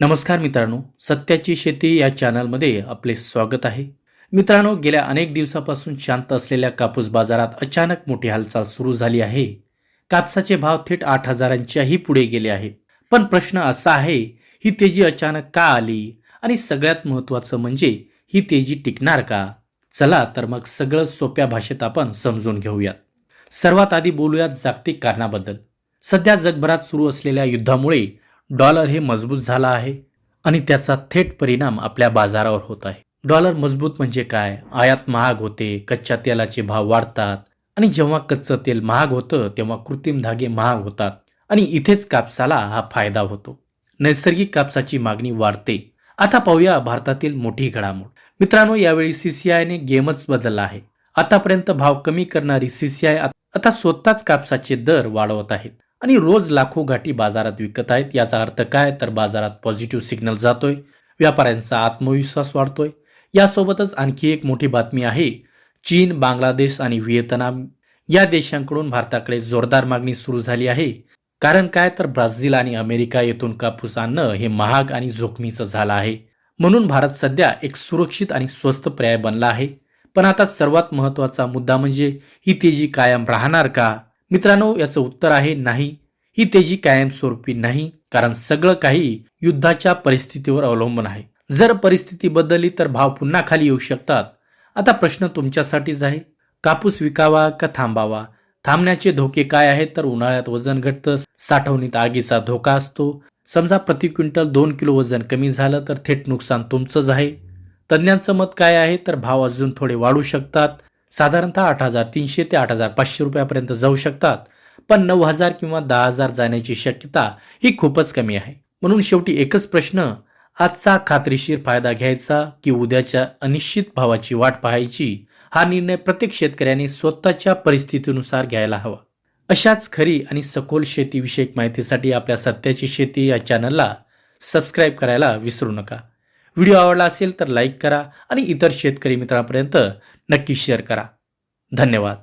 नमस्कार मित्रांनो, सत्याची शेती या चॅनलमध्ये आपले स्वागत आहे. मित्रांनो, गेल्या अनेक दिवसापासून शांत असलेल्या कापूस बाजारात अचानक मोठी हालचाल सुरू झाली आहे. कापसाचे भाव थेट 8,000च्याही पुढे गेले आहेत. पण प्रश्न असा आहे, ही तेजी अचानक का आली आणि सगळ्यात महत्त्वाचं म्हणजे ही तेजी टिकणार का? चला तर मग सगळं सोप्या भाषेत आपण समजून घेऊयात. सर्वात आधी बोलूयात जागतिक कारणाबद्दल. सध्या जगभरात सुरू असलेल्या युद्धामुळे डॉलर हे मजबूत झाला आहे आणि त्याचा थेट परिणाम आपल्या बाजारावर होत आहे. डॉलर मजबूत म्हणजे काय? आयात महाग होते, कच्च्या तेलाचे भाव वाढतात आणि जेव्हा कच्चं तेल महाग होतं तेव्हा कृत्रिम धागे महाग होतात आणि इथेच कापसाला हा फायदा होतो. नैसर्गिक कापसाची मागणी वाढते. आता पाहूया भारतातील मोठी घडामोड. मित्रांनो, यावेळी सीसीआयने गेमच बदलला आहे. आतापर्यंत भाव कमी करणारी सीसीआय आता स्वतःच कापसाचे दर वाढवत आहेत आणि रोज लाखो गाठी बाजारात विकत आहेत. याचा अर्थ काय? तर बाजारात पॉझिटिव्ह सिग्नल जातोय, व्यापाऱ्यांचा आत्मविश्वास वाढतोय. यासोबतच आणखी एक मोठी बातमी आहे. चीन, बांगलादेश आणि व्हिएतनाम या देशांकडून भारताकडे जोरदार मागणी सुरू झाली आहे. कारण काय? तर ब्राझील आणि अमेरिका येथून कापूस आणणं हे महाग आणि जोखमीचं झालं आहे. म्हणून भारत सध्या एक सुरक्षित आणि स्वस्त पर्याय बनला आहे. पण आता सर्वात महत्त्वाचा मुद्दा म्हणजे ही तेजी कायम राहणार का? मित्रांनो, याचं उत्तर आहे नाही. ही तेजी कायमस्वरूपी नाही, कारण सगळं काही युद्धाच्या परिस्थितीवर अवलंबून आहे. जर परिस्थिती बदलली तर भाव पुन्हा खाली येऊ शकतात. आता प्रश्न तुमच्यासाठीच आहे, कापूस विकावा का थांबावा? थांबण्याचे धोके काय आहेत? तर उन्हाळ्यात वजन घटतं, साठवणीत आगीचा धोका असतो. समजा प्रति क्विंटल 2 किलो वजन कमी झालं तर थेट नुकसान तुमचंच आहे. तज्ज्ञांचं मत काय आहे? तर भाव अजून थोडे वाढू शकतात. साधारणतः 8,300 ते 8,500 रुपयापर्यंत जाऊ शकतात. पण 9,000 किंवा 10,000 जाण्याची शक्यता ही खूपच कमी आहे. म्हणून शेवटी एकच प्रश्न, आजचा खात्रीशीर फायदा घ्यायचा की उद्याच्या अनिश्चित भावाची वाट पाहायची? हा निर्णय प्रत्येक शेतकऱ्याने स्वतःच्या परिस्थितीनुसार घ्यायला हवा. अशाच खरी आणि सखोल शेतीविषयक माहितीसाठी आपल्या सत्याची शेती या चॅनलला सबस्क्राईब करायला विसरू नका. व्हिडिओ आवडला असेल तर लाईक करा आणि इतर शेतकरी मित्रांपर्यंत नक्की शेअर करा. धन्यवाद.